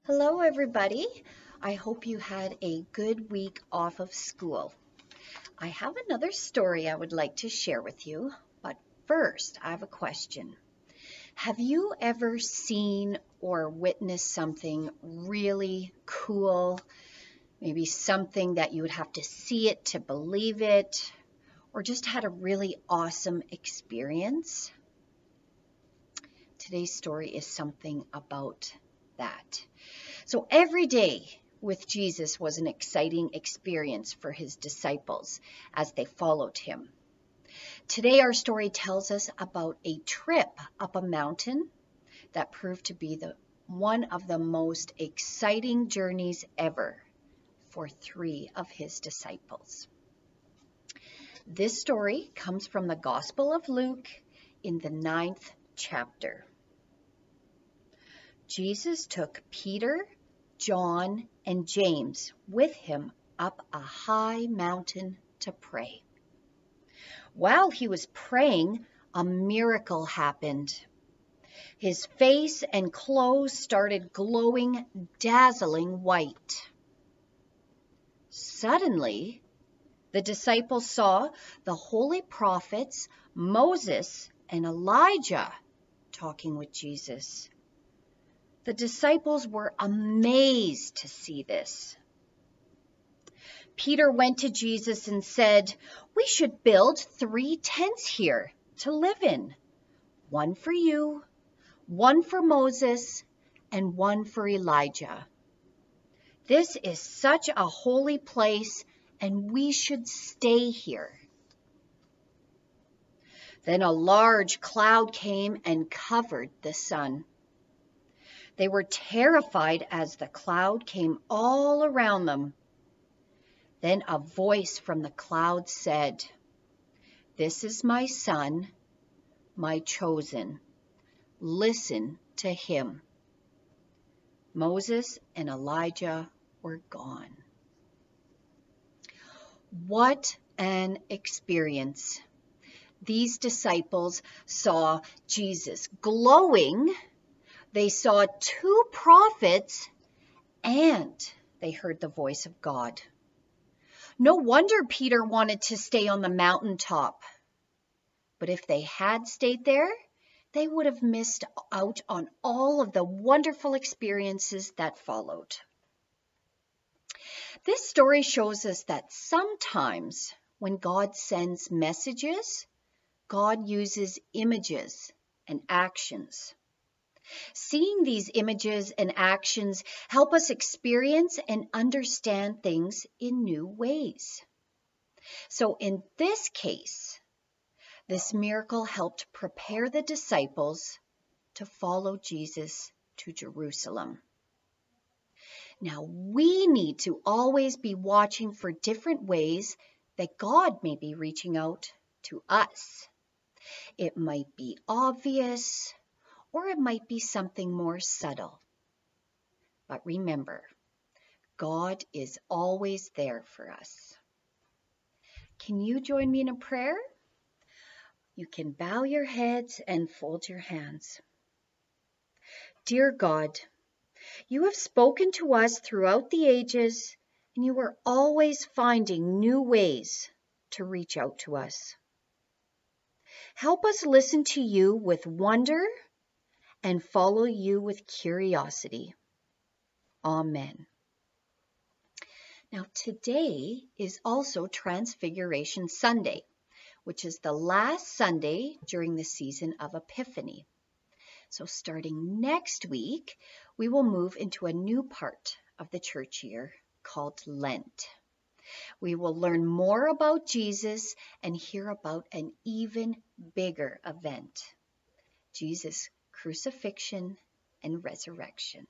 Hello, everybody. I hope you had a good week off of school. I have another story I would like to share with you, but first, I have a question. Have you ever seen or witnessed something really cool? Maybe something that you would have to see it to believe it, or just had a really awesome experience? Today's story is something about that. So every day with Jesus was an exciting experience for his disciples as they followed him. Today our story tells us about a trip up a mountain that proved to be one of the most exciting journeys ever for 3 of his disciples. This story comes from the Gospel of Luke in the 9th chapter. Jesus took Peter, John, and James with him up a high mountain to pray. While he was praying, a miracle happened. His face and clothes started glowing dazzling white. Suddenly, the disciples saw the holy prophets Moses and Elijah talking with Jesus. The disciples were amazed to see this. Peter went to Jesus and said, "We should build 3 tents here to live in. One for you, one for Moses, and one for Elijah. This is such a holy place, and we should stay here." Then a large cloud came and covered the sun. They were terrified as the cloud came all around them. Then a voice from the cloud said, "This is my son, my chosen. Listen to him." Moses and Elijah were gone. What an experience. These disciples saw Jesus glowing. They saw 2 prophets, and they heard the voice of God. No wonder Peter wanted to stay on the mountaintop. But if they had stayed there, they would have missed out on all of the wonderful experiences that followed. This story shows us that sometimes when God sends messages, God uses images and actions. Seeing these images and actions help us experience and understand things in new ways. So in this case, this miracle helped prepare the disciples to follow Jesus to Jerusalem. Now we need to always be watching for different ways that God may be reaching out to us. It might be obvious, or it might be something more subtle. But remember, God is always there for us. Can you join me in a prayer? You can bow your heads and fold your hands. Dear God, you have spoken to us throughout the ages, and you are always finding new ways to reach out to us. Help us listen to you with wonder and follow you with curiosity. Amen. Now today is also Transfiguration Sunday, which is the last Sunday during the season of Epiphany. So starting next week, we will move into a new part of the church year called Lent. We will learn more about Jesus and hear about an even bigger event, Jesus' crucifixion and resurrection.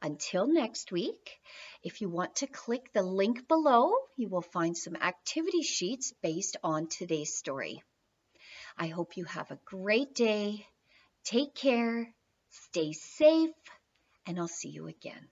Until next week, if you want to click the link below, you will find some activity sheets based on today's story. I hope you have a great day. Take care, stay safe, and I'll see you again.